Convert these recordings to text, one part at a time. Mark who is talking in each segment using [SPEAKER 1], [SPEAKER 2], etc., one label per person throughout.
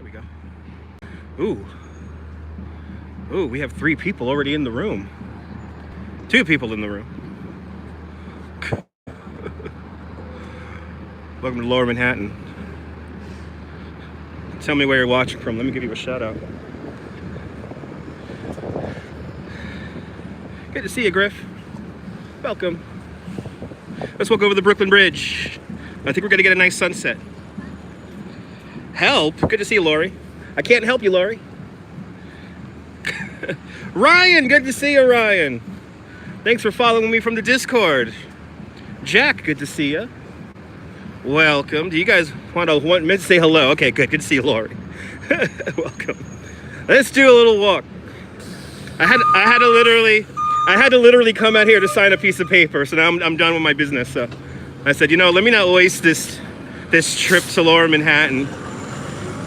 [SPEAKER 1] we go. Ooh. Ooh, we have 3 people already in the room. 2 people in the room. Welcome to Lower Manhattan. Tell me where you're watching from. Let me give you a shout out. Good to see you, Griff. Welcome. Let's walk over the Brooklyn Bridge. I think we're gonna get a nice sunset. Help? Good to see you, Lori. I can't help you, Lori. Ryan, good to see you, Ryan. Thanks for following me from the Discord. Jack, good to see you. Welcome. Do you guys want me to say hello? Okay, good. Good to see you, Lori. Welcome. Let's do a little walk. I had to literally come out here to sign a piece of paper, so now I'm done with my business. So I said, you know, let me not waste this trip to Lower Manhattan.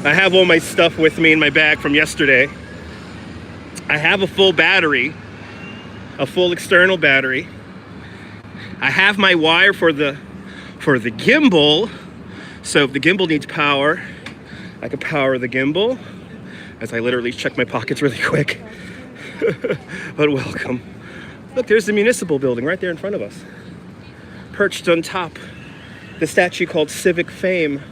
[SPEAKER 1] I have all my stuff with me in my bag from yesterday. I have a full battery, a full external battery. I have my wire for the gimbal, so if the gimbal needs power, I can power the gimbal. As I literally check my pockets really quick. But welcome. Look, there's the municipal building right there in front of us. Perched on top, the statue called Civic Fame.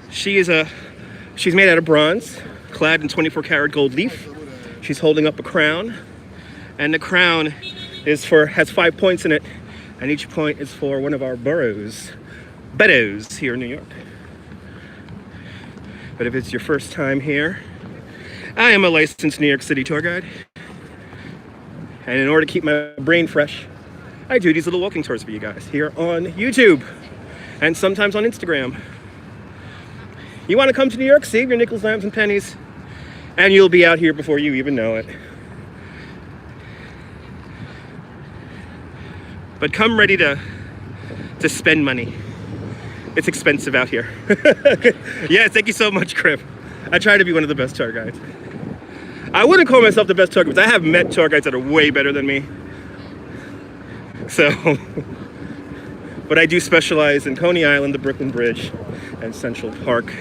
[SPEAKER 1] She's made out of bronze, clad in 24 karat gold leaf. She's holding up a crown, and the crown has 5 points in it, and each point is for one of our boroughs here in New York. But if it's your first time here, I am a licensed New York City tour guide. And in order to keep my brain fresh, I do these little walking tours for you guys here on YouTube and sometimes on Instagram. You want to come to New York, save your nickels, dimes, and pennies, and you'll be out here before you even know it. But come ready to spend money. It's expensive out here. Yes, thank you so much, Crip. I try to be one of the best tour guides. I wouldn't call myself the best tour guide because I have met tour guides that are way better than me. So, but I do specialize in Coney Island, the Brooklyn Bridge, and Central Park.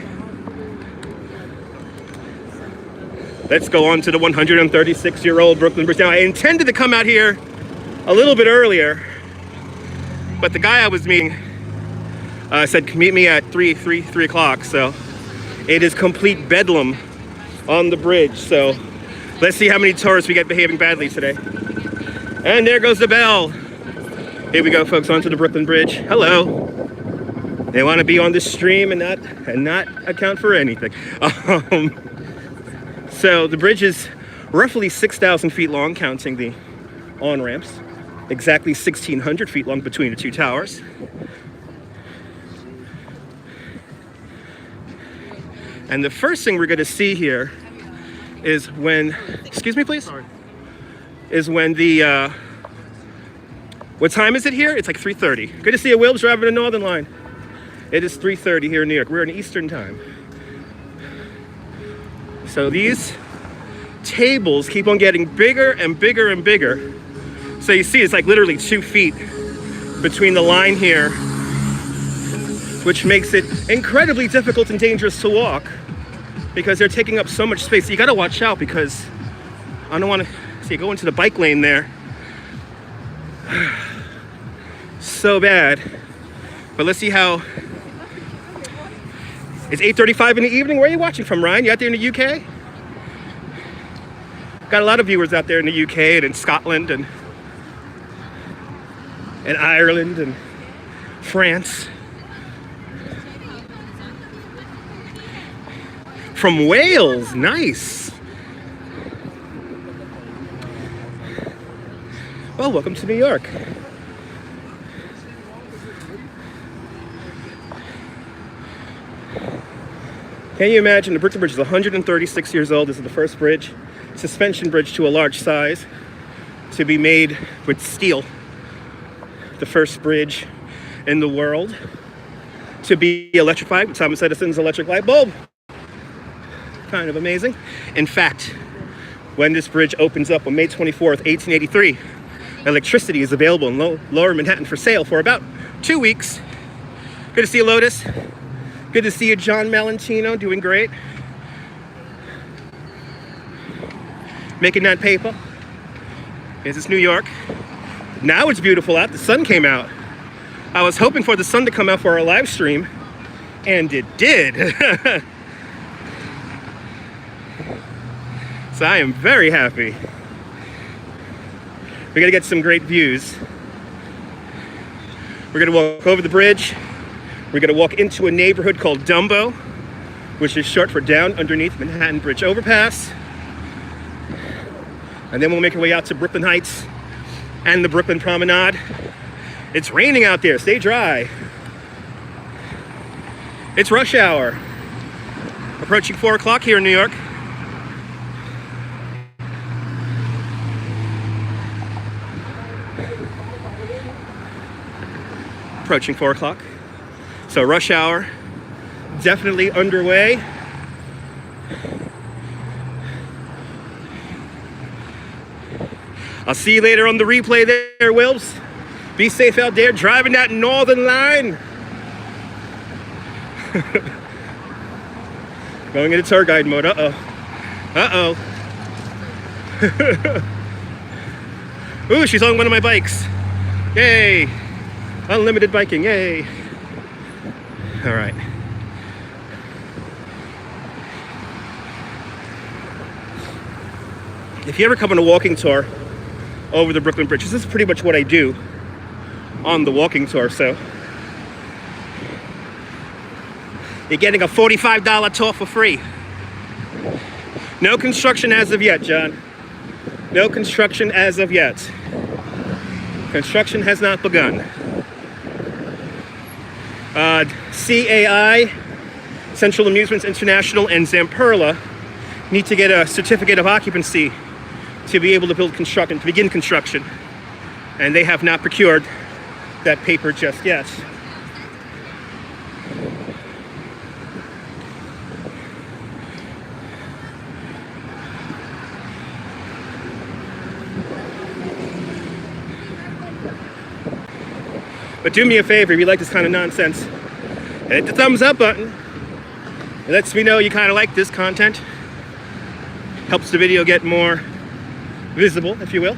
[SPEAKER 1] Let's go on to the 136-year-old Brooklyn Bridge. Now, I intended to come out here a little bit earlier, but the guy I was meeting said, meet me at 3 o'clock. So it is complete bedlam on the bridge. So let's see how many tourists we get behaving badly today. And there goes the bell. Here we go, folks, onto the Brooklyn Bridge. Hello. They want to be on this stream and not account for anything. So the bridge is roughly 6,000 feet long, counting the on-ramps. Exactly 1,600 feet long between the 2 towers. And the first thing we're going to see here is when, excuse me, please? Sorry. Is when the, what time is it here? It's like 3:30. Good to see you, Will, driving the Northern Line. It is 3:30 here in New York. We're in Eastern time. So these tables keep on getting bigger and bigger and bigger. So you see, it's like literally 2 feet between the line here, which makes it incredibly difficult and dangerous to walk because they're taking up so much space. You gotta watch out because I don't wanna see go into the bike lane there. So bad. But let's see how, it's 8:35 in the evening. Where are you watching from, Ryan? You out there in the UK? Got a lot of viewers out there in the UK and in Scotland and Ireland and France. From Wales, nice. Well, welcome to New York. Can you imagine? The Brooklyn Bridge is 136 years old. This is the first bridge, suspension bridge to a large size, to be made with steel. The first bridge in the world to be electrified with Thomas Edison's electric light bulb. Kind of amazing. In fact, when this bridge opens up on May 24th, 1883, electricity is available in Lower Manhattan for sale for about 2 weeks. Good to see you, Lotus. Good Good to see you, John Malentino, doing great. Making that paper. Yes, it's New York. Now it's beautiful out. The sun came out. I was hoping for the sun to come out for our live stream, and it did. So I am very happy. We're gonna get some great views. We're gonna walk over the bridge. We're gonna walk into a neighborhood called DUMBO, which is short for Down Underneath Manhattan Bridge Overpass. And then we'll make our way out to Brooklyn Heights and the Brooklyn Promenade. It's raining out there, stay dry. It's rush hour. Approaching 4 o'clock here in New York. Approaching 4 o'clock. So rush hour, definitely underway. I'll see you later on the replay there, Wills. Be safe out there driving that Northern Line. Going into tour guide mode, uh-oh. Uh-oh. Ooh, she's on one of my bikes. Yay. Unlimited biking, yay. All right. If you ever come on a walking tour over the Brooklyn Bridge, this is pretty much what I do on the walking tour, so you're getting a $45 tour for free. No construction as of yet, John. No construction as of yet. Construction has not begun. CAI, Central Amusements International, and Zamperla need to get a certificate of occupancy to be able to to begin construction. And they have not procured that paper just yet. But do me a favor, if you like this kind of nonsense, hit the thumbs up button. It lets me know you kind of like this content. Helps the video get more visible, if you will.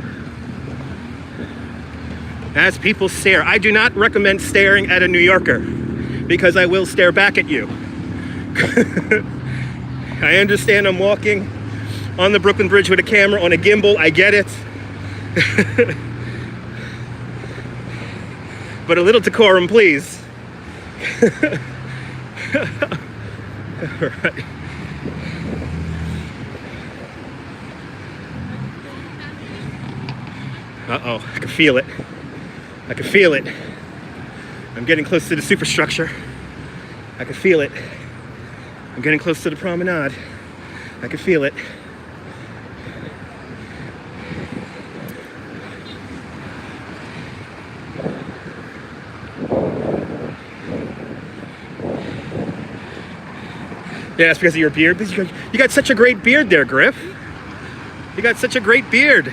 [SPEAKER 1] As people stare, I do not recommend staring at a New Yorker because I will stare back at you. I understand I'm walking on the Brooklyn Bridge with a camera on a gimbal, I get it. But a little decorum, please. All right. Uh-oh, I can feel it. I can feel it. I'm getting close to the superstructure. I can feel it. I'm getting close to the promenade. I can feel it. Yeah, that's because of your beard. You got such a great beard there, Griff. You got such a great beard.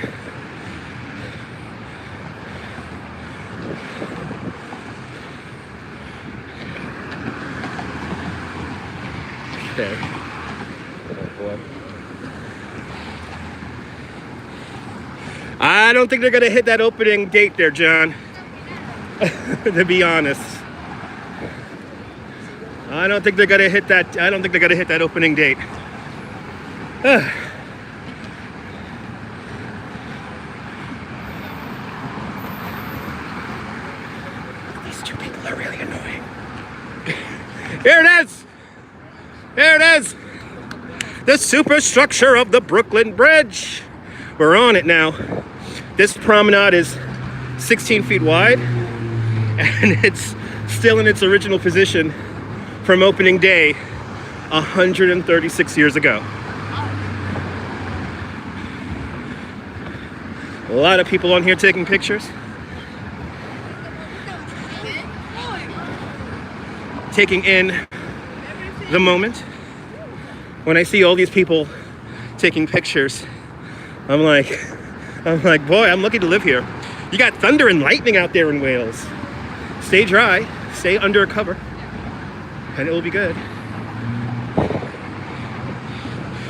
[SPEAKER 1] Okay. Oh boy. I don't think they're gonna hit that opening date there, John. To be honest. I don't think they're gonna hit that. I don't think they're gonna hit that opening date. These two people are really annoying. Here it is. There it is. The superstructure of the Brooklyn Bridge. We're on it now. This promenade is 16 feet wide, and it's still in its original position from opening day 136 years ago. A lot of people on here taking pictures. Taking in the moment. When I see all these people taking pictures, I'm like, boy, I'm lucky to live here. You got thunder and lightning out there in Wales. Stay dry, stay under cover. and it will be good.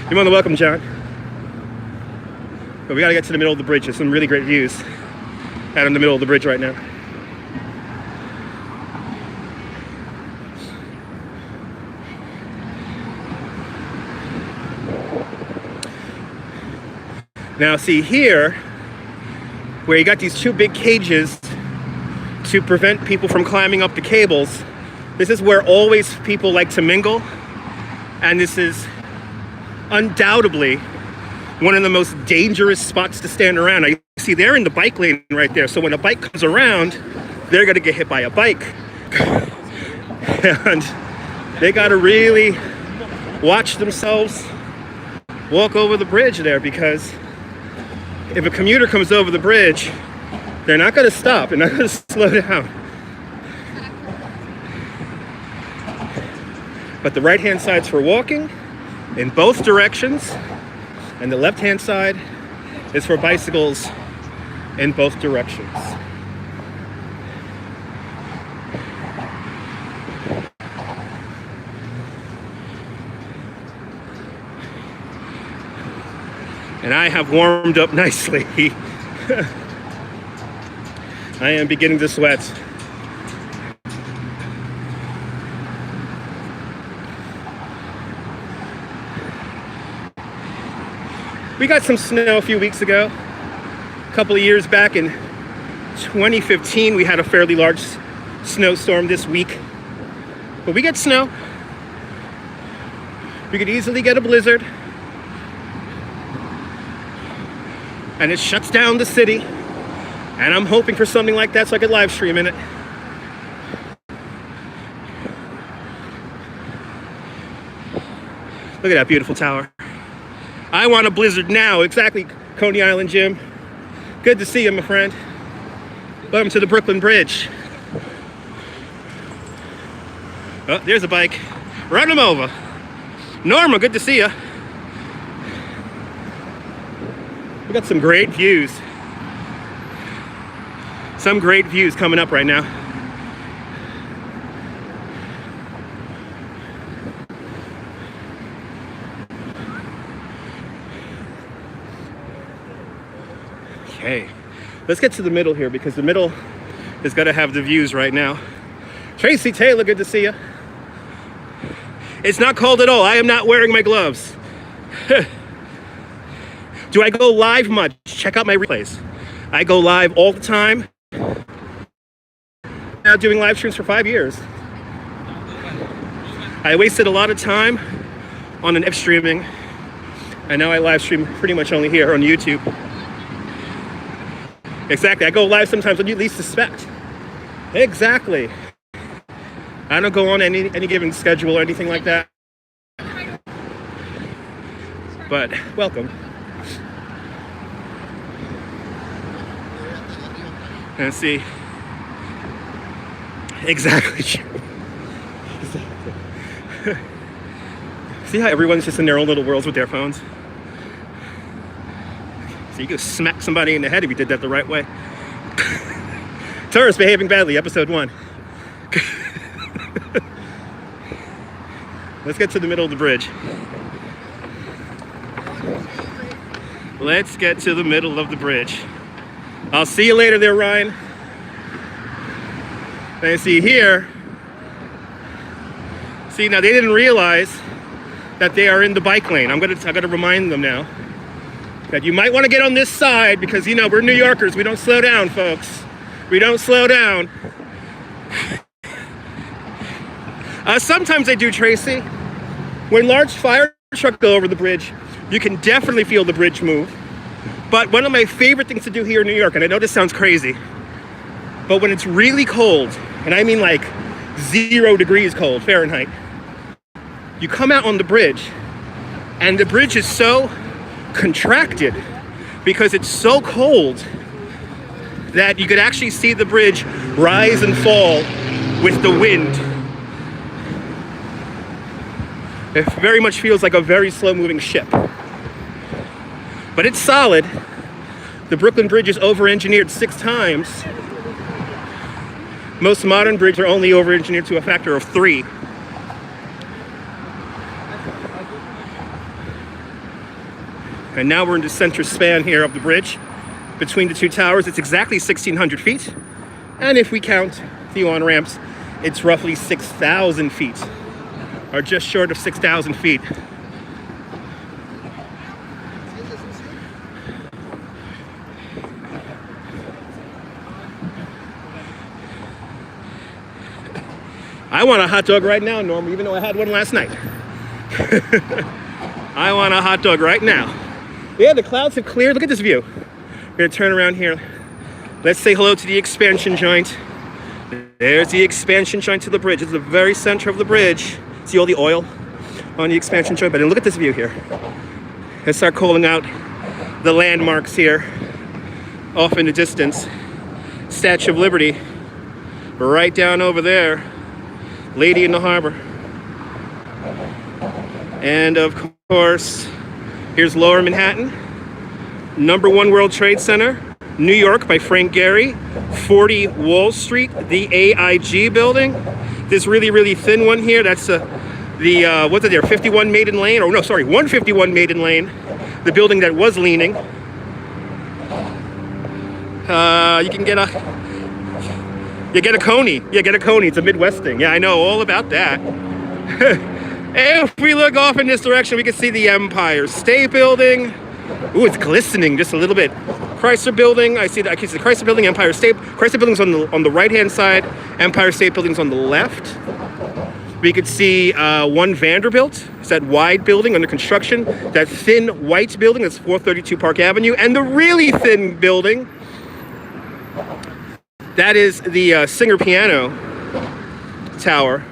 [SPEAKER 1] You're more than welcome, John. But we gotta get to the middle of the bridge. There's some really great views out in the middle of the bridge right now. Now see here, where you got these two big cages to prevent people from climbing up the cables, this is where always people like to mingle, and this is undoubtedly one of the most dangerous spots to stand around. Now you see they're in the bike lane right there, so when a bike comes around, they're gonna get hit by a bike. And they gotta really watch themselves walk over the bridge there, because if a commuter comes over the bridge, they're not gonna stop, they're not gonna slow down. But the right-hand side's for walking in both directions, and the left-hand side is for bicycles in both directions. And I have warmed up nicely. I am beginning to sweat. We got some snow a few weeks ago. A couple of years back in 2015, we had a fairly large snowstorm this week. But we get snow. We could easily get a blizzard. And it shuts down the city. And I'm hoping for something like that so I could live stream in it. Look at that beautiful tower. I want a blizzard now. Exactly, Coney Island Jim. Good to see you, my friend. Welcome to the Brooklyn Bridge. Oh, there's a bike. Run him over. Norma, good to see you. We got some great views. Some great views coming up right now. Okay, let's get to the middle here, because the middle is gonna have the views right now. Tracy Taylor, good to see you. It's not cold at all. I am not wearing my gloves. Do I go live much? Check out my replays. I go live all the time. Now doing live streams for 5 years. I wasted a lot of time on an F streaming, and now I live stream pretty much only here on YouTube. Exactly, I go live sometimes when you least suspect. Exactly. I don't go on any given schedule or anything like that. But welcome. And see. Exactly. See how everyone's just in their own little worlds with their phones? So you could smack somebody in the head if you did that the right way. Tourists behaving badly, episode 1. Let's get to the middle of the bridge. Let's get to the middle of the bridge. I'll see you later there, Ryan. And see here, see now they didn't realize that they are in the bike lane. I gotta remind them now that you might want to get on this side, because you know we're New Yorkers. We don't slow down, folks. We don't slow down. Sometimes I do, Tracy. When large fire trucks go over the bridge, you can definitely feel the bridge move. But one of my favorite things to do here in New York, and I know this sounds crazy, but when it's really cold, and I mean like 0 degrees cold Fahrenheit, you come out on the bridge, and the bridge is so contracted because it's so cold that you could actually see the bridge rise and fall with the wind. It very much feels like a very slow-moving ship. But it's solid. The Brooklyn Bridge is over-engineered 6 times. Most modern bridges are only over-engineered to a factor of 3. And now we're in the center span here of the bridge. Between the two towers, it's exactly 1,600 feet. And if we count the on-ramps, it's roughly 6,000 feet, or just short of 6,000 feet. I want a hot dog right now, Norm, even though I had one last night. I want a hot dog right now. Yeah, the clouds have cleared. Look at this view. We're gonna turn around here. Let's say hello to the expansion joint. There's the expansion joint to the bridge. It's the very center of the bridge. See all the oil on the expansion joint? But then look at this view here. Let's start calling out the landmarks here. Off in the distance. Statue of Liberty. Right down over there. Lady in the Harbor. And of course, here's Lower Manhattan. #1 World Trade Center. New York by Frank Gehry. 40 Wall Street, the AIG building. This really, really thin one here, that's what's it there, 51 Maiden Lane? Oh no, sorry, 151 Maiden Lane. The building that was leaning. You get a Coney. Yeah, get a Coney. It's a Midwest thing. Yeah, I know all about that. If we look off in this direction, we can see the Empire State Building. Ooh, it's glistening just a little bit. Chrysler Building. I can see the Chrysler Building, Empire State. Chrysler Building's on the right-hand side. Empire State Building's on the left. We could see One Vanderbilt. It's that wide building under construction. That thin white building, that's 432 Park Avenue. And the really thin building, that is the Singer Piano Tower.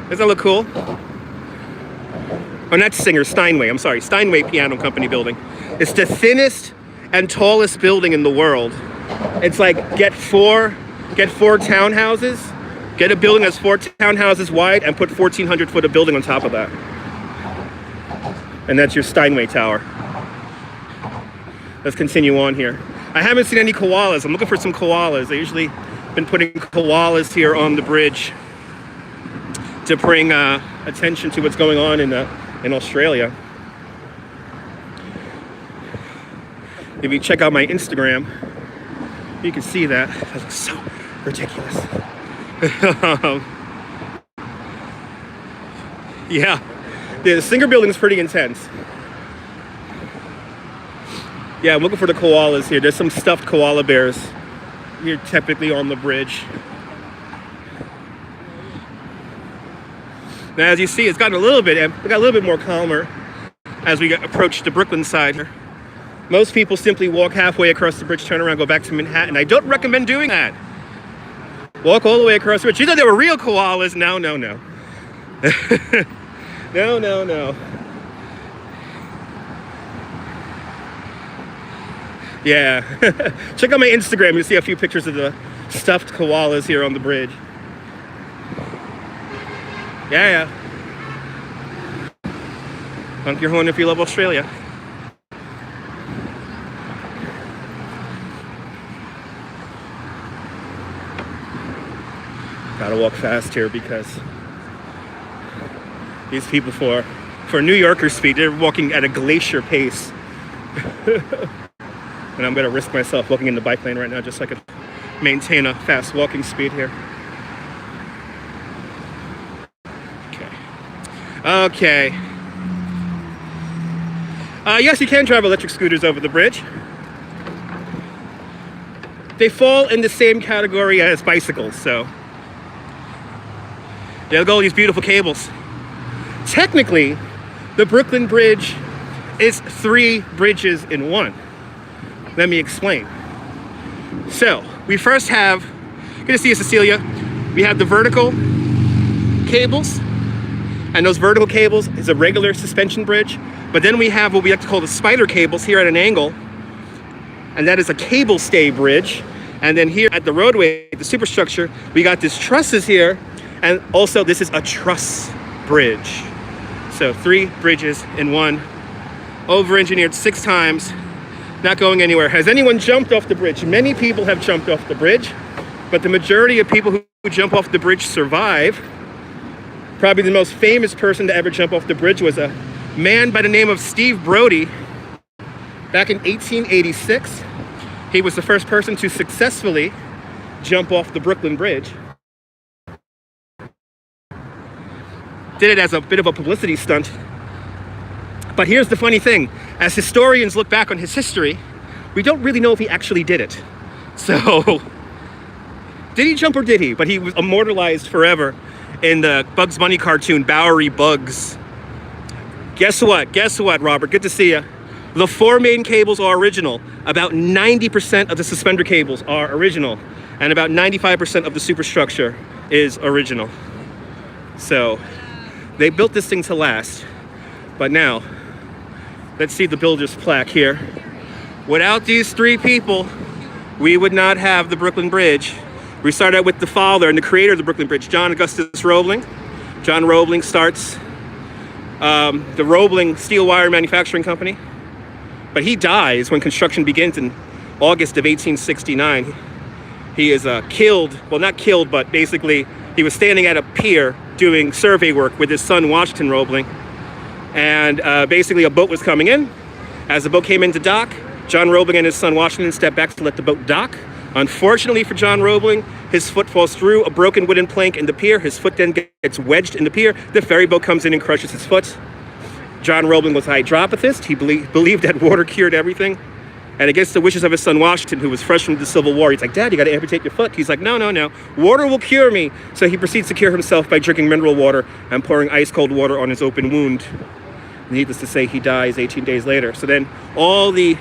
[SPEAKER 1] Does that look cool? Oh, not Singer, Steinway. I'm sorry, Steinway Piano Company building. It's the thinnest and tallest building in the world. It's like get four townhouses, get a building that's 4 townhouses wide, and put 1,400 foot of building on top of that. And that's your Steinway Tower. Let's continue on here. I haven't seen any koalas. I'm looking for some koalas. They usually been putting koalas here on the bridge to bring attention to what's going on in Australia. If you check out my Instagram, you can see that. That looks so ridiculous. Yeah, the Singer building is pretty intense. Yeah, I'm looking for the koalas here. There's some stuffed koala bears here typically on the bridge. Now, as you see, it's got a little bit more calmer as we approach the Brooklyn side here. Most people simply walk halfway across the bridge, turn around, go back to Manhattan. I don't recommend doing that. Walk all the way across the bridge. You thought they were real koalas? No, no, no. No, no, no. Yeah. Check out my Instagram. You'll see a few pictures of the stuffed koalas here on the bridge. Yeah, yeah. Honk your horn if you love Australia. Gotta walk fast here because these people, for New Yorker speed, they're walking at a glacier pace. And I'm gonna risk myself walking in the bike lane right now just so I can maintain a fast walking speed here. Okay. Yes, you can drive electric scooters over the bridge. They fall in the same category as bicycles, so they'll go these beautiful cables. Technically, the Brooklyn Bridge is 3 bridges in one. Let me explain. So, we first have, good to see you, Cecilia. We have the vertical cables. And those vertical cables is a regular suspension bridge. But then we have what we like to call the spider cables here at an angle. And that is a cable stay bridge. And then here at the roadway, the superstructure, we got these trusses here. And also this is a truss bridge. So 3 bridges in one. Over-engineered 6 times. Not going anywhere. Has anyone jumped off the bridge? Many people have jumped off the bridge. But the majority of people who jump off the bridge survive. Probably the most famous person to ever jump off the bridge was a man by the name of Steve Brody, back in 1886, he was the first person to successfully jump off the Brooklyn Bridge. Did it as a bit of a publicity stunt. But here's the funny thing. As historians look back on his history, we don't really know if he actually did it. So, did he jump or did he? But he was immortalized forever in the Bugs Bunny cartoon, Bowery Bugs. Guess what? Guess what, Robert? Good to see you. The 4 main cables are original. About 90% of the suspender cables are original. And about 95% of the superstructure is original. So, they built this thing to last. But now, let's see the builder's plaque here. Without these 3 people, we would not have the Brooklyn Bridge. We started out with the father and the creator of the Brooklyn Bridge, John Augustus Roebling. John Roebling starts the Roebling Steel Wire Manufacturing Company. But he dies when construction begins in August of 1869. He is killed, well, not killed, but basically he was standing at a pier doing survey work with his son, Washington Roebling. And basically a boat was coming in. As the boat came into dock, John Roebling and his son, Washington, stepped back to let the boat dock. Unfortunately for John Roebling, his foot falls through a broken wooden plank in the pier. His foot then gets wedged in the pier. The ferry boat comes in and crushes his foot. John Roebling was a hydropathist. He believed that water cured everything. And against the wishes of his son Washington, who was fresh from the Civil War, he's like, Dad, you got to amputate your foot. He's like, no. Water will cure me. So he proceeds to cure himself by drinking mineral water and pouring ice cold water on his open wound. Needless to say, he dies 18 days later. So then Washington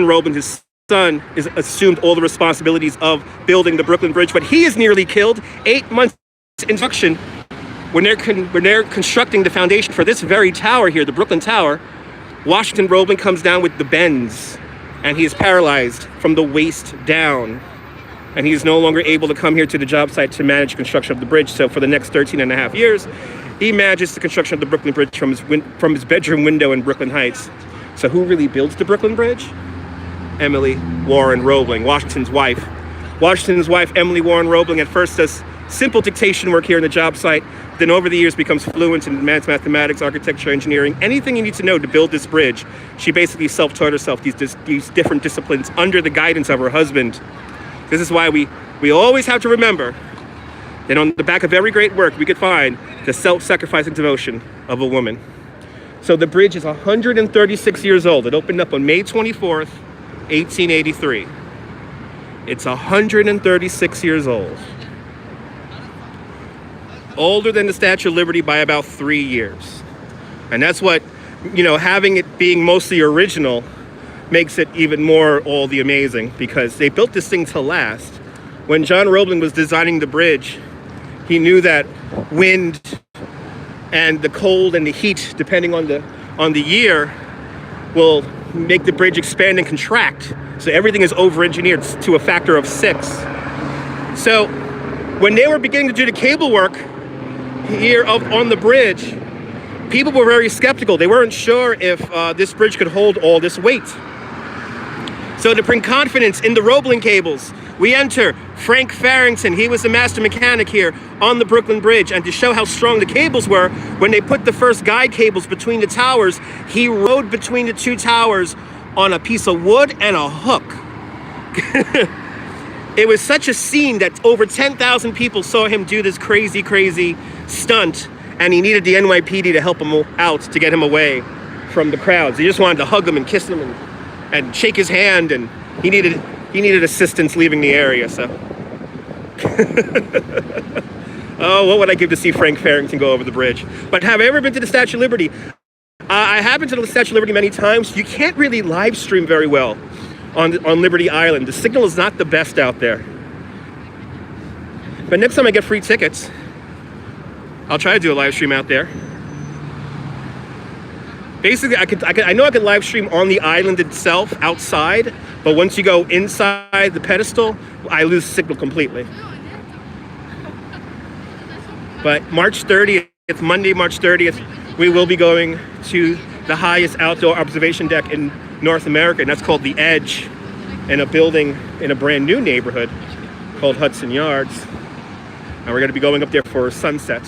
[SPEAKER 1] Roebling, his son, is assumed all the responsibilities of building the Brooklyn Bridge, but he is nearly killed 8 months in construction when they're constructing the foundation for this very tower here, the Brooklyn Tower. Washington Roebling comes down with the bends, and he is paralyzed from the waist down, and he is no longer able to come here to the job site to manage construction of the bridge. So for the next 13 and a half years, he manages the construction of the Brooklyn Bridge from his bedroom window in Brooklyn Heights. So who really builds the Brooklyn Bridge? Emily Warren Roebling, Washington's wife. Washington's wife, Emily Warren Roebling, at first does simple dictation work here in the job site, then over the years becomes fluent in advanced mathematics, architecture, engineering, anything you need to know to build this bridge. She basically self-taught herself these different disciplines under the guidance of her husband. This is why we always have to remember that on the back of every great work we could find the self-sacrificing devotion of a woman. So the bridge is 136 years old. It opened up on May 24th, 1883. It's 136 years old. Older than the Statue of Liberty by about 3 years. And that's what, having it being mostly original makes it even more all the amazing, because they built this thing to last. When John Roebling was designing the bridge, he knew that wind and the cold and the heat, depending on the year, will make the bridge expand and contract. So everything is over-engineered to a factor of 6. So when they were beginning to do the cable work here on the bridge, people were very skeptical. They weren't sure if this bridge could hold all this weight. So to bring confidence in the Roebling cables, we enter Frank Farrington. He was the master mechanic here on the Brooklyn Bridge. And to show how strong the cables were, when they put the first guide cables between the towers, he rode between the 2 towers on a piece of wood and a hook. It was such a scene that over 10,000 people saw him do this crazy, crazy stunt. And he needed the NYPD to help him out, to get him away from the crowds. He just wanted to hug him and kiss him and shake his hand, and he needed assistance leaving the area. So, oh, what would I give to see Frank Farrington go over the bridge? But have I ever been to the Statue of Liberty? I have been to the Statue of Liberty many times. You can't really live stream very well on Liberty Island. The signal is not the best out there. But next time I get free tickets, I'll try to do a live stream out there. Basically, I know I could live stream on the island itself, outside, but once you go inside the pedestal, I lose signal completely. But March 30th, Monday, March 30th, we will be going to the highest outdoor observation deck in North America, and that's called The Edge, in a building in a brand new neighborhood called Hudson Yards. And we're going to be going up there for sunset.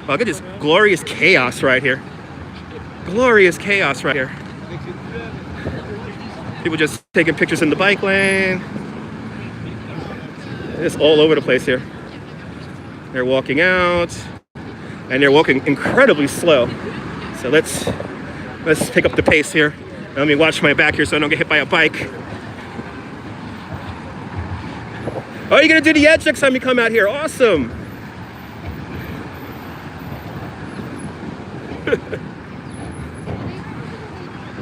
[SPEAKER 1] Wow, look at this glorious chaos right here. Glorious chaos right here. People just taking pictures in the bike lane. It's all over the place here. They're walking out, and they're walking incredibly slow. So let's pick up the pace here. Let me watch my back here so I don't get hit by a bike. Oh, you're gonna do the edge next time you come out here. Awesome.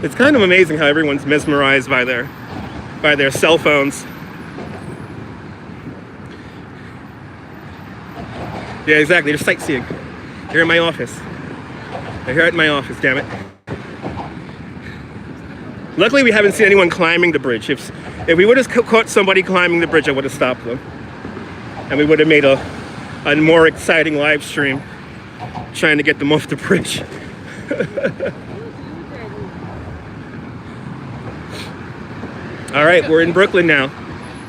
[SPEAKER 1] It's kind of amazing how everyone's mesmerized by their cell phones. Yeah, exactly. They're sightseeing. Here in my office. They're here at my office, damn it. Luckily, we haven't seen anyone climbing the bridge. If we would have caught somebody climbing the bridge, I would have stopped them. And we would have made a more exciting live stream trying to get them off the bridge. All right, we're in Brooklyn now.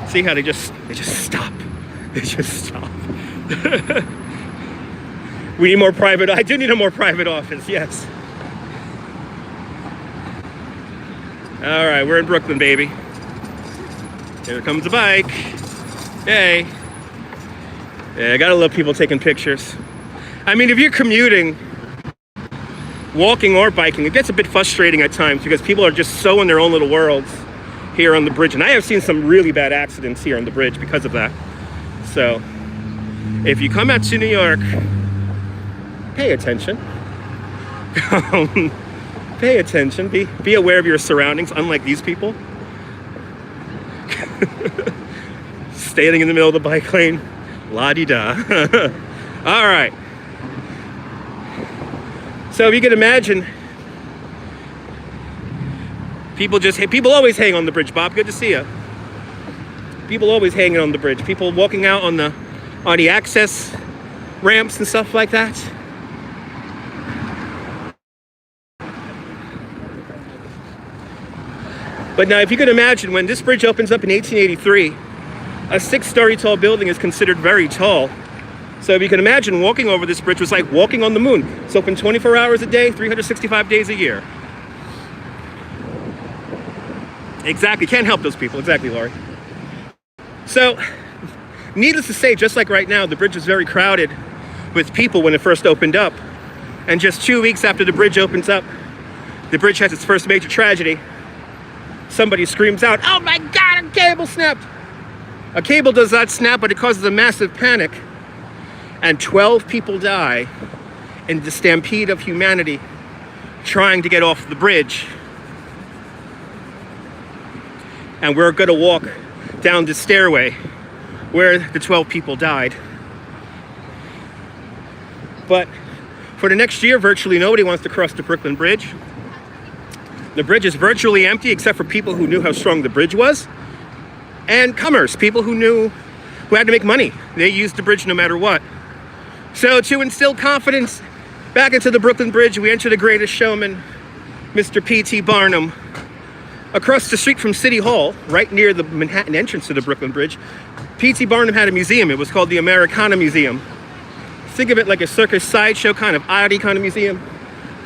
[SPEAKER 1] See how they just stop. They just stop. We need more private. I do need a more private office, yes. All right, we're in Brooklyn, baby. Here comes the bike. Hey. Yeah, I gotta love people taking pictures. I mean, if you're commuting, walking or biking, it gets a bit frustrating at times because people are just so in their own little worlds here on the bridge. And I have seen some really bad accidents here on the bridge because of that. So, if you come out to New York, pay attention. Pay attention. Be aware of your surroundings, unlike these people. Standing in the middle of the bike lane. La-di-da. All right. So if you can imagine, people always hang on the bridge, Bob. Good to see you. People always hanging on the bridge. People walking out on the access ramps and stuff like that. But now if you can imagine, when this bridge opens up in 1883, a 6-story tall building is considered very tall. So if you can imagine, walking over this bridge was like walking on the moon. It's open 24 hours a day, 365 days a year. Exactly, can't help those people. Exactly, Laurie. So, needless to say, just like right now, the bridge was very crowded with people when it first opened up. And just 2 weeks after the bridge opens up, the bridge has its first major tragedy. Somebody screams out, "Oh my God, a cable snapped!" A cable does not snap, but it causes a massive panic. And 12 people die in the stampede of humanity trying to get off the bridge. And we're going to walk down the stairway where the 12 people died. But for the next year, virtually nobody wants to cross the Brooklyn Bridge. The bridge is virtually empty except for people who knew how strong the bridge was. And commerce, people who had to make money. They used the bridge no matter what. So to instill confidence back into the Brooklyn Bridge, we enter the greatest showman, Mr. P.T. Barnum. Across the street from City Hall, right near the Manhattan entrance to the Brooklyn Bridge, P.T. Barnum had a museum. It was called the Americana Museum. Think of it like a circus sideshow kind of oddity kind of museum.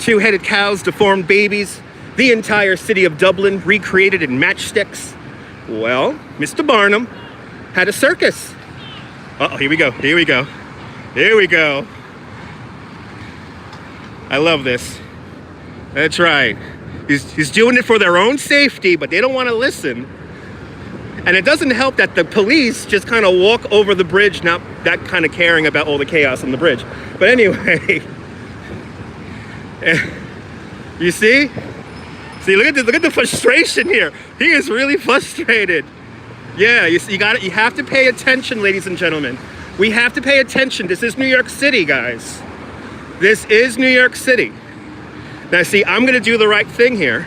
[SPEAKER 1] 2-headed cows, deformed babies, the entire city of Dublin recreated in matchsticks. Well, Mr. Barnum had a circus. Uh-oh, here we go. I love this. That's right. He's doing it for their own safety, but they don't want to listen. And it doesn't help that the police just kind of walk over the bridge, not that kind of caring about all the chaos on the bridge. But anyway, you see? See, look at the frustration here. He is really frustrated. Yeah, you have to pay attention, ladies and gentlemen. We have to pay attention. This is New York City, guys. This is New York City. Now, see, I'm going to do the right thing here.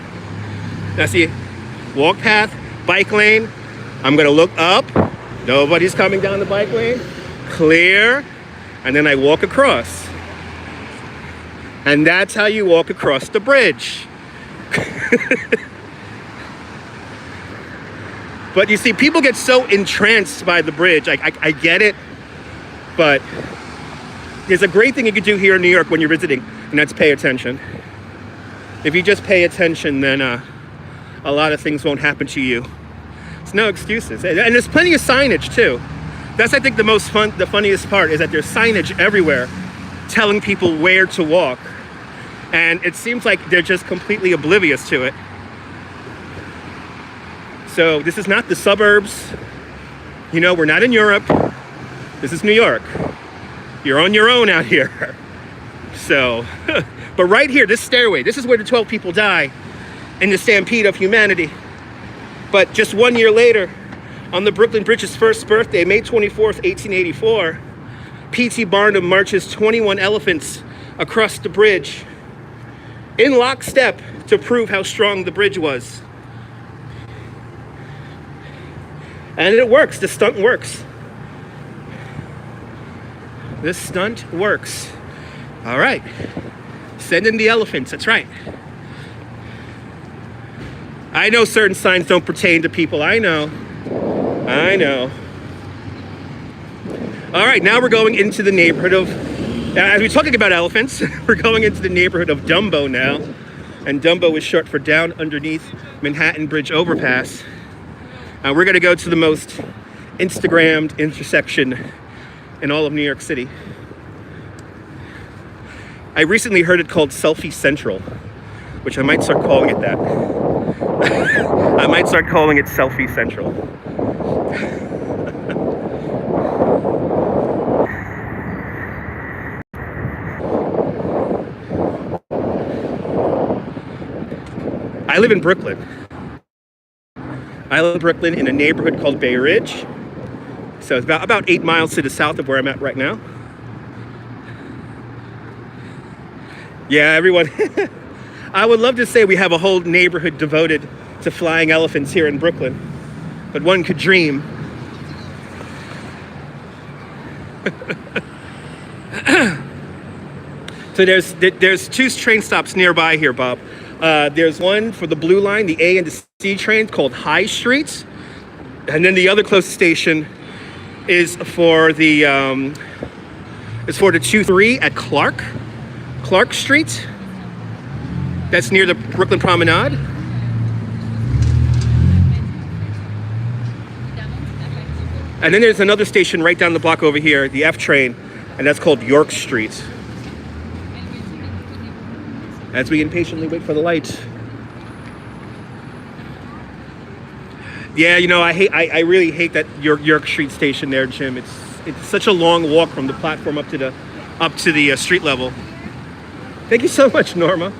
[SPEAKER 1] Now, see, walk path, bike lane. I'm going to look up. Nobody's coming down the bike lane. Clear. And then I walk across. And that's how you walk across the bridge. But you see, people get so entranced by the bridge. I get it. But There's a great thing you could do here in New York when you're visiting, and that's pay attention. If you just pay attention, then a lot of things won't happen to you. It's no excuses. And there's plenty of signage too. That's, I think, the funniest part is that there's signage everywhere telling people where to walk. And it seems like they're just completely oblivious to it. So this is not the suburbs. You know, we're not in Europe. This is New York. You're on your own out here. So, but right here, this stairway, this is where the 12 people die in the stampede of humanity. But just 1 year later, on the Brooklyn Bridge's first birthday, May 24th, 1884, P.T. Barnum marches 21 elephants across the bridge in lockstep to prove how strong the bridge was. And it works. The stunt works. This stunt works. All right. Send in the elephants. That's right. I know certain signs don't pertain to people. I know. All right, now we're going into the neighborhood of, as we're talking about elephants, we're going into the neighborhood of DUMBO now. And DUMBO is short for Down Underneath Manhattan Bridge Overpass. And we're going to go to the most Instagrammed intersection in all of New York City. I recently heard it called Selfie Central, which I might start calling it that. I might start calling it Selfie Central. I live in Brooklyn. I live in Brooklyn in a neighborhood called Bay Ridge. So it's about 8 miles to the south of where I'm at right now. Yeah, everyone. I would love to say we have a whole neighborhood devoted to flying elephants here in Brooklyn, but one could dream. So there's 2 train stops nearby here, Bob. There's one for the Blue Line, the A and the C trains, called High Street, and then the other closest station is for the 2-3 at Clark Street. That's near the Brooklyn Promenade. And then there's another station right down the block over here, the F train, and that's called York Street. As we impatiently wait for the light. Yeah, you know, I really hate that York Street station there, Jim. It's such a long walk from the platform up to the street level. Thank you so much, Norma.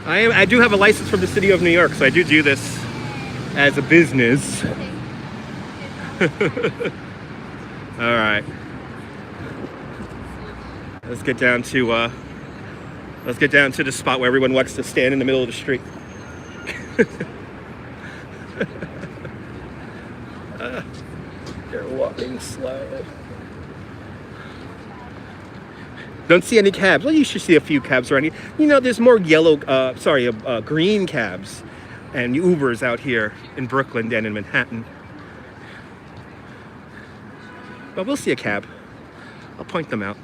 [SPEAKER 1] I do have a license from the city of New York, so I do this as a business. All right. Let's get down to the spot where everyone wants to stand in the middle of the street. They're walking slow. Don't see any cabs. Well, you should see a few cabs around here. You know, there's more green cabs and Ubers out here in Brooklyn than in Manhattan. But we'll see a cab. I'll point them out.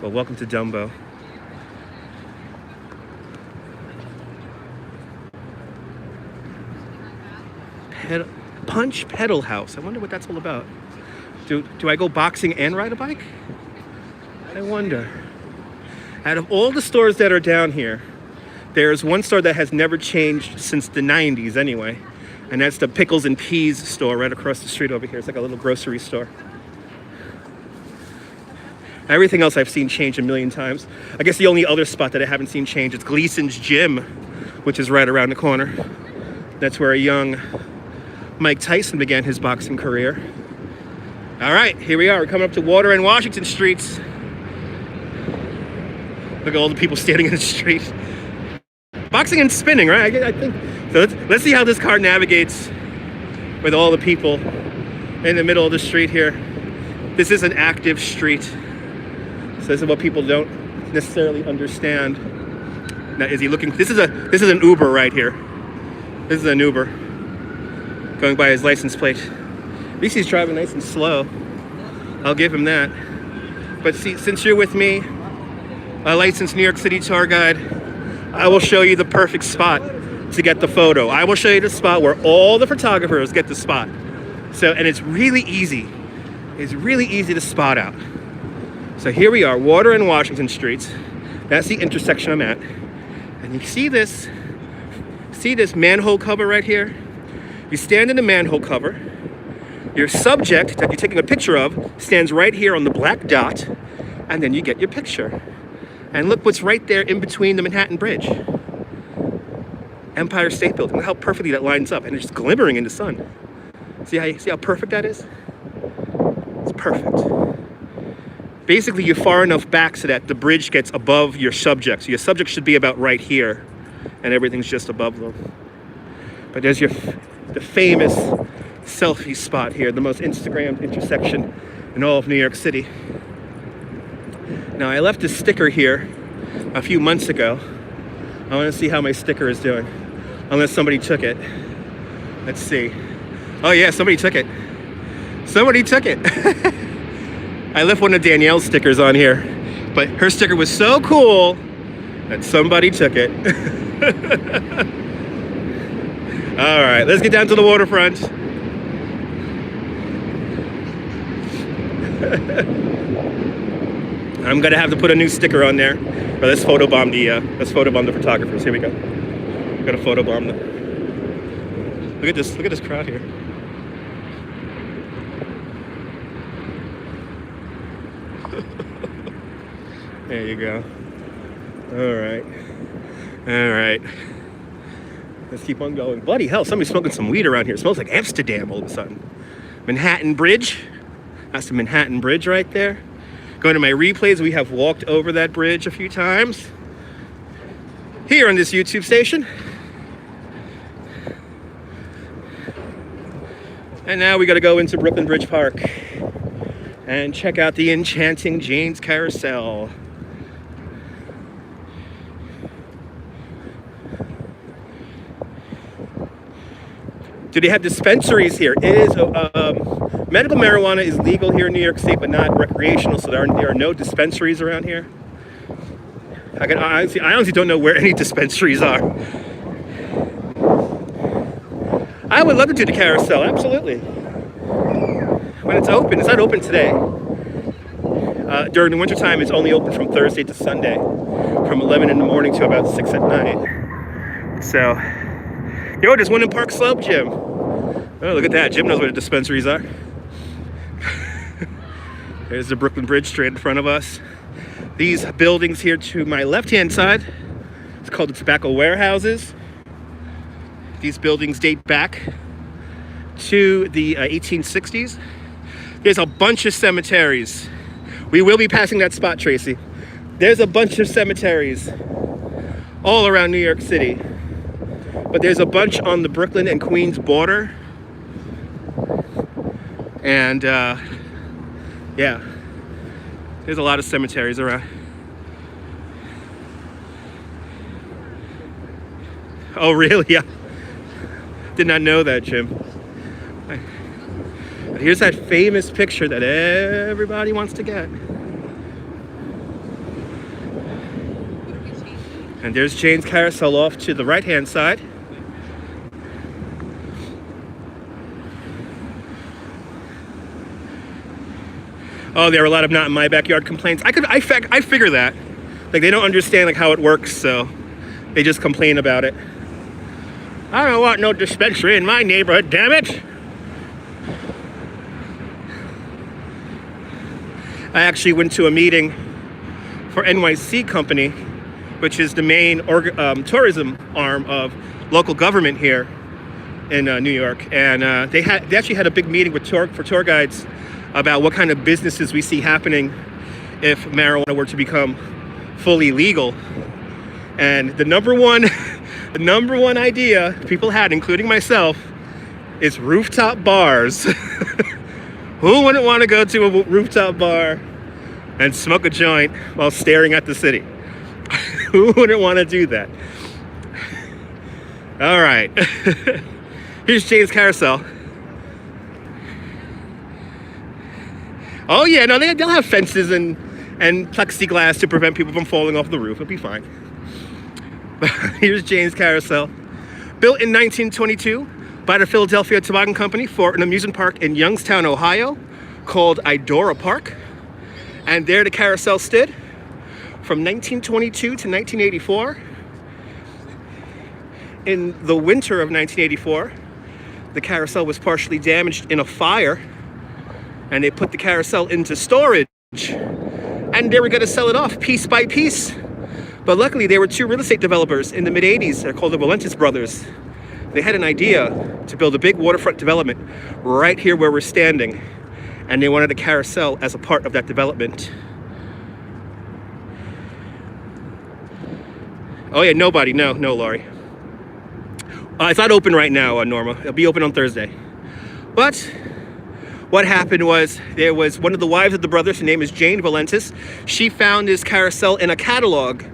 [SPEAKER 1] Well, welcome to DUMBO. Punch Pedal House. I wonder what that's all about. Do I go boxing and ride a bike? I wonder. Out of all the stores that are down here, there's one store that has never changed since the 90s anyway. And that's the Pickles and Peas store right across the street over here. It's like a little grocery store. Everything else I've seen change a million times. I guess the only other spot that I haven't seen change is Gleason's Gym, which is right around the corner. That's where a young Mike Tyson began his boxing career. All right, here we are. We're coming up to Water and Washington Streets. Look at all the people standing in the street. Boxing and spinning, right? I think. So let's see how this car navigates with all the people in the middle of the street here. This is an active street. So this is what people don't necessarily understand. Now, is he looking? This is an Uber right here. This is an Uber going by his license plate. least he's driving nice and slow. I'll give him that. But see, since you're with me, a licensed New York City tour guide, I will show you the perfect spot to get the photo. I will show you the spot where all the photographers get the spot. So, and it's really easy. It's really easy to spot out. So here we are, Water and Washington Streets. That's the intersection I'm at. And you see this manhole cover right here? You stand in the manhole cover. Your subject that you're taking a picture of stands right here on the black dot, and then you get your picture. And look what's right there in between the Manhattan Bridge. Empire State Building. Look how perfectly that lines up, and it's just glimmering in the sun. See how perfect that is? It's perfect. Basically, you're far enough back so that the bridge gets above your subject. So your subject should be about right here, and everything's just above them. But there's the famous selfie spot here, the most Instagrammed intersection in all of New York City. Now, I left a sticker here a few months ago. I want to see how my sticker is doing, unless somebody took it. Let's see. Oh yeah, somebody took it. Somebody took it. I left one of Danielle's stickers on here, but her sticker was so cool that somebody took it. All right, let's get down to the waterfront. I'm gonna have to put a new sticker on there. But let's photobomb the photographers. Here we go. We're gonna photobomb them. Look at this crowd here. There you go. All right. Let's keep on going. Bloody hell, somebody's smoking some weed around here. It smells like Amsterdam all of a sudden. Manhattan Bridge. That's the Manhattan Bridge right there. Going to my replays, we have walked over that bridge a few times here on this YouTube station. And now we got to go into Brooklyn Bridge Park and check out the enchanting Jane's Carousel. Do they have dispensaries here? It is medical marijuana is legal here in New York State, but not recreational. So there are no dispensaries around here. I honestly don't know where any dispensaries are. I would love to do the carousel, absolutely. When it's open, it's not open today. During the wintertime, it's only open from Thursday to Sunday, from 11 in the morning to about 6 at night. So, yo, there's one in Park Slope, Jim. Oh, look at that. Jim knows where the dispensaries are. There's the Brooklyn Bridge straight in front of us. These buildings here to my left-hand side, it's called the tobacco warehouses. These buildings date back to the 1860s. There's a bunch of cemeteries. We will be passing that spot, Tracy. There's a bunch of cemeteries all around New York City. But there's a bunch on the Brooklyn and Queens border. And yeah, there's a lot of cemeteries around. Oh, really? Yeah. Did not know that, Jim. Here's that famous picture that everybody wants to get. And there's Jane's Carousel off to the right-hand side. Oh, there are a lot of not in my backyard complaints. I figure that. Like, they don't understand like how it works, so they just complain about it. I don't want no dispensary in my neighborhood, damn it! I actually went to a meeting for NYC company, which is the main tourism arm of local government here in New York, and they actually had a big meeting with tour guides about what kind of businesses we see happening if marijuana were to become fully legal. And the number one idea people had, including myself, is rooftop bars. Who wouldn't want to go to a rooftop bar and smoke a joint while staring at the city? Who wouldn't want to do that? All right. Here's Jane's Carousel. Oh yeah, no, they'll have fences and plexiglass to prevent people from falling off the roof. It'll be fine. Here's Jane's Carousel. Built in 1922 by the Philadelphia Toboggan Company for an amusement park in Youngstown, Ohio, called Idora Park. And there the carousel stood from 1922 to 1984. In the winter of 1984, the carousel was partially damaged in a fire, and they put the carousel into storage, and they were going to sell it off piece by piece. But luckily, there were two real estate developers in the mid-'80s. They're called the Valentis brothers. They had an idea to build a big waterfront development right here where we're standing, and they wanted a carousel as a part of that development. Oh yeah, nobody, no, Laurie. It's not open right now, Norma. It'll be open on Thursday. But what happened was, there was one of the wives of the brothers, her name is Jane Valentis. She found this carousel in a catalog,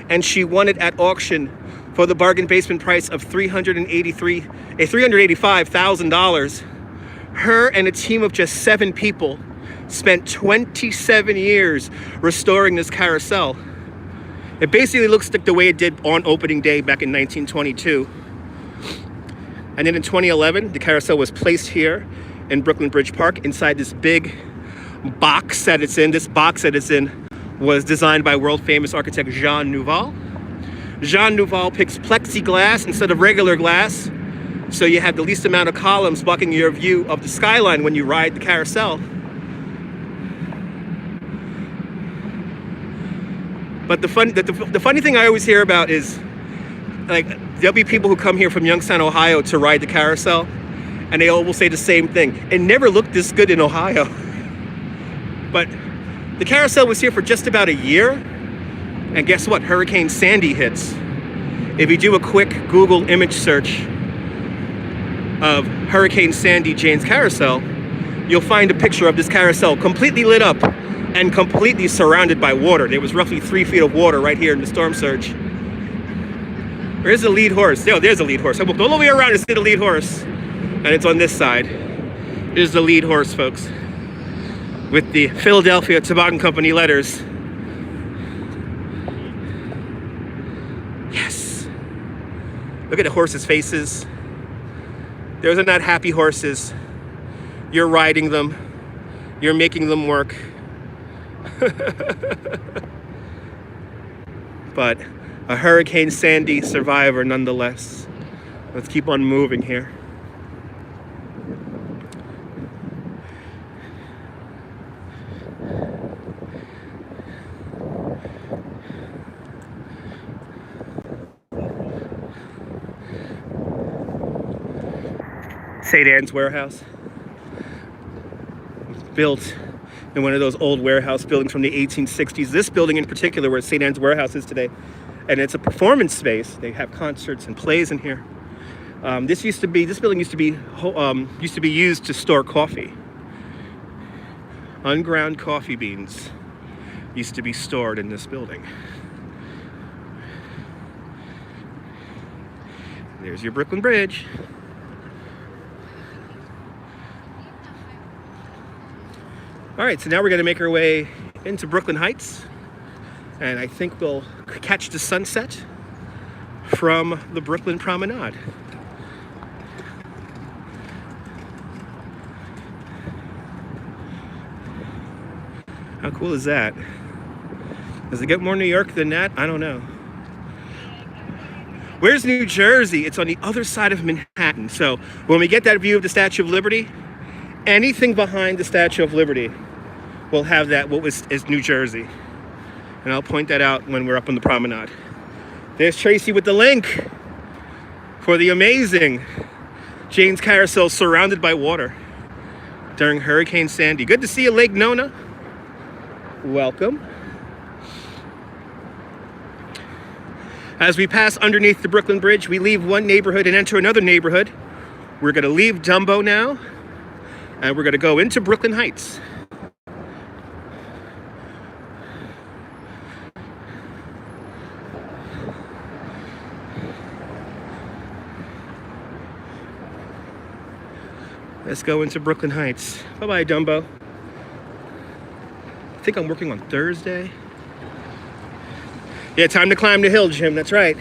[SPEAKER 1] and she won it at auction for the bargain basement price of $385,000. Her and a team of just 7 people spent 27 years restoring this carousel. It basically looks like the way it did on opening day back in 1922. And then in 2011, the carousel was placed here in Brooklyn Bridge Park inside this big box that it's in. This box that it's in was designed by world famous architect Jean Nouvel. Jean Nouvel picks plexiglass instead of regular glass, so you have the least amount of columns blocking your view of the skyline when you ride the carousel. But the funny thing I always hear about is, like, there'll be people who come here from Youngstown, Ohio to ride the carousel, and they all will say the same thing. It never looked this good in Ohio. But the carousel was here for just about a year, and guess what? Hurricane Sandy hits. If you do a quick Google image search of Hurricane Sandy Jane's Carousel, you'll find a picture of this carousel completely lit up and completely surrounded by water. There was roughly 3 feet of water right here in the storm surge. Where's the lead horse? Oh, there's the lead horse. I walked all the way around to see the lead horse, and it's on this side. Here's the lead horse, folks, with the Philadelphia Toboggan Company letters. Yes. Look at the horses' faces. Those are not happy horses. You're riding them. You're making them work. But a Hurricane Sandy survivor nonetheless. Let's keep on moving here. St. Anne's Warehouse. It's built in one of those old warehouse buildings from the 1860s. This building in particular, where St. Anne's Warehouse is today, and it's a performance space. They have concerts and plays in here. This building used to be used to store coffee. Unground coffee beans used to be stored in this building. There's your Brooklyn Bridge. All right, so now we're going to make our way into Brooklyn Heights, and I think we'll catch the sunset from the Brooklyn Promenade. How cool is that? Does it get more New York than that? I don't know. Where's New Jersey? It's on the other side of Manhattan. So when we get that view of the Statue of Liberty, anything behind the Statue of Liberty will have that, is New Jersey. And I'll point that out when we're up on the promenade. There's Tracy with the link for the amazing Jane's Carousel surrounded by water during Hurricane Sandy. Good to see you, Lake Nona. Welcome. As we pass underneath the Brooklyn Bridge, we leave one neighborhood and enter another neighborhood. We're going to leave DUMBO now, and we're going to go into Brooklyn Heights. Let's go into Brooklyn Heights. Bye-bye, DUMBO. think I'm working on Thursday. Yeah, time to climb the hill, Jim. That's right.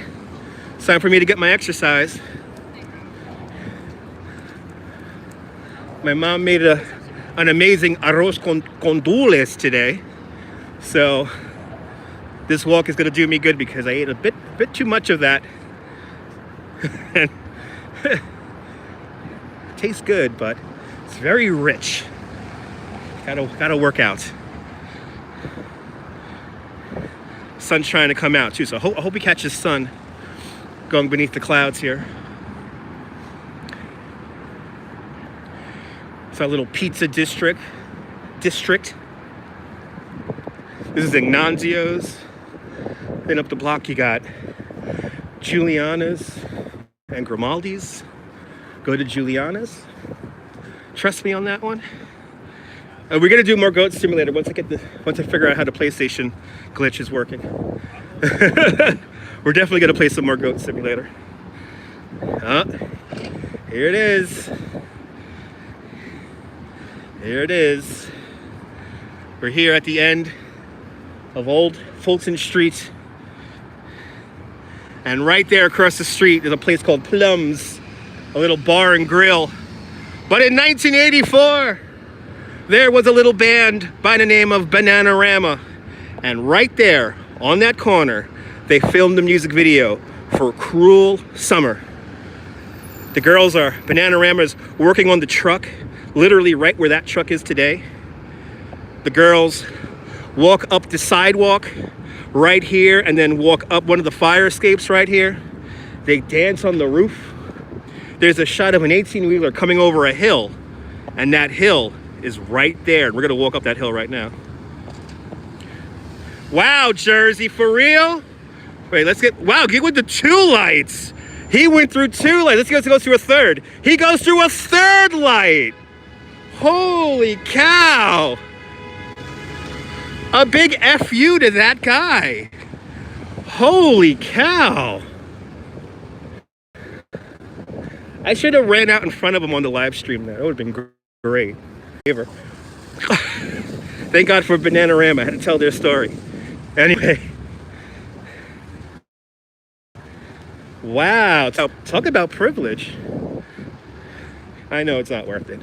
[SPEAKER 1] It's time for me to get my exercise. My mom made an amazing arroz con dulces today. So this walk is going to do me good because I ate a bit too much of that. And tastes good, but it's very rich. Gotta work out. Sun's trying to come out too, so I hope we catch the sun going beneath the clouds here. It's our little pizza district. This is Ignazio's. Then up the block you got Giuliana's and Grimaldi's. Go to Giuliana's. Trust me on that one. We're gonna do more Goat Simulator once I figure out how the PlayStation glitch is working. We're definitely gonna play some more Goat Simulator. Here it is. Here it is. We're here at the end of Old Fulton Street. And right there across the street is a place called Plums, a little bar and grill. But in 1984, there was a little band by the name of Bananarama. And right there, on that corner, they filmed the music video for Cruel Summer. The girls are, Bananarama's working on the truck, literally right where that truck is today. The girls walk up the sidewalk right here and then walk up one of the fire escapes right here. They dance on the roof. There's a shot of an 18-wheeler coming over a hill, and that hill is right there. We're gonna walk up that hill right now. Wow, Jersey, for real? Wait, wow, get with the 2 lights. He went through 2 lights. Let's go through a third. He goes through a 3rd light. Holy cow. A big F you to that guy. Holy cow. I should have ran out in front of him on the live stream there. That would have been great. Thank God for Bananarama. I had to tell their story. Anyway. Wow. Talk about privilege. I know it's not worth it.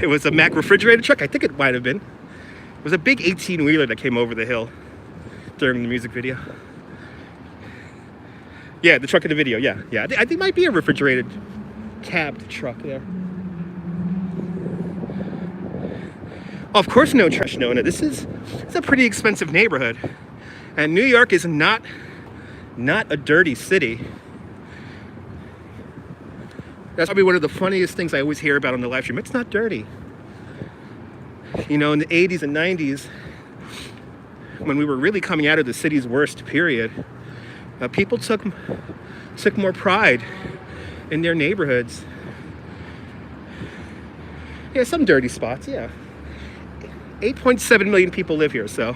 [SPEAKER 1] It was a Mack refrigerator truck. I think it might have been. It was a big 18-wheeler that came over the hill during the music video. Yeah, the truck in the video. Yeah. I think it might be a refrigerated cabbed truck there. Oh, of course, no trash, Nona. It's a pretty expensive neighborhood, and New York is not a dirty city. That's probably one of the funniest things I always hear about on the live stream. It's not dirty. You know, in the 80s and 90s, when we were really coming out of the city's worst period, people took more pride in their neighborhoods. Yeah, some dirty spots, yeah. 8.7 million people live here, so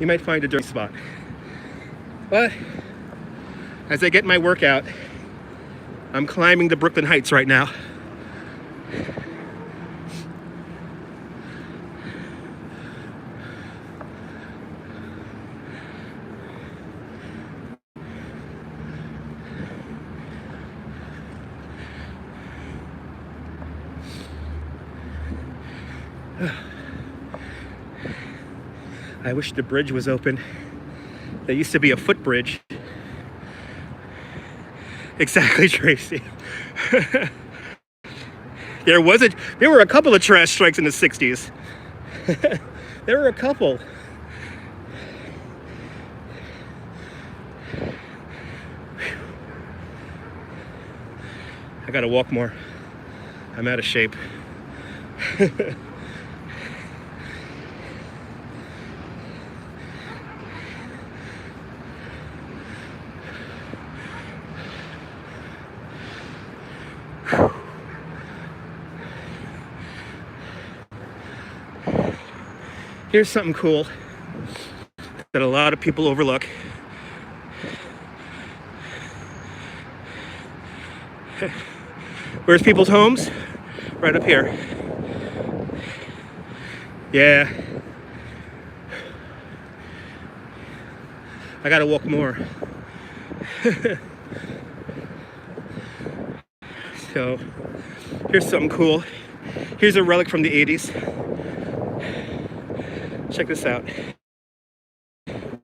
[SPEAKER 1] you might find a dirty spot. But as I get my workout, I'm climbing the Brooklyn Heights right now. I wish the bridge was open. There used to be a footbridge. Exactly, Tracy. There were a couple of trash strikes in the 60s. There were a couple. I gotta walk more. I'm out of shape. Here's something cool that a lot of people overlook. Where's people's homes? right up here. Yeah. I gotta walk more. So, here's something cool. Here's a relic from the 80s. Check this out.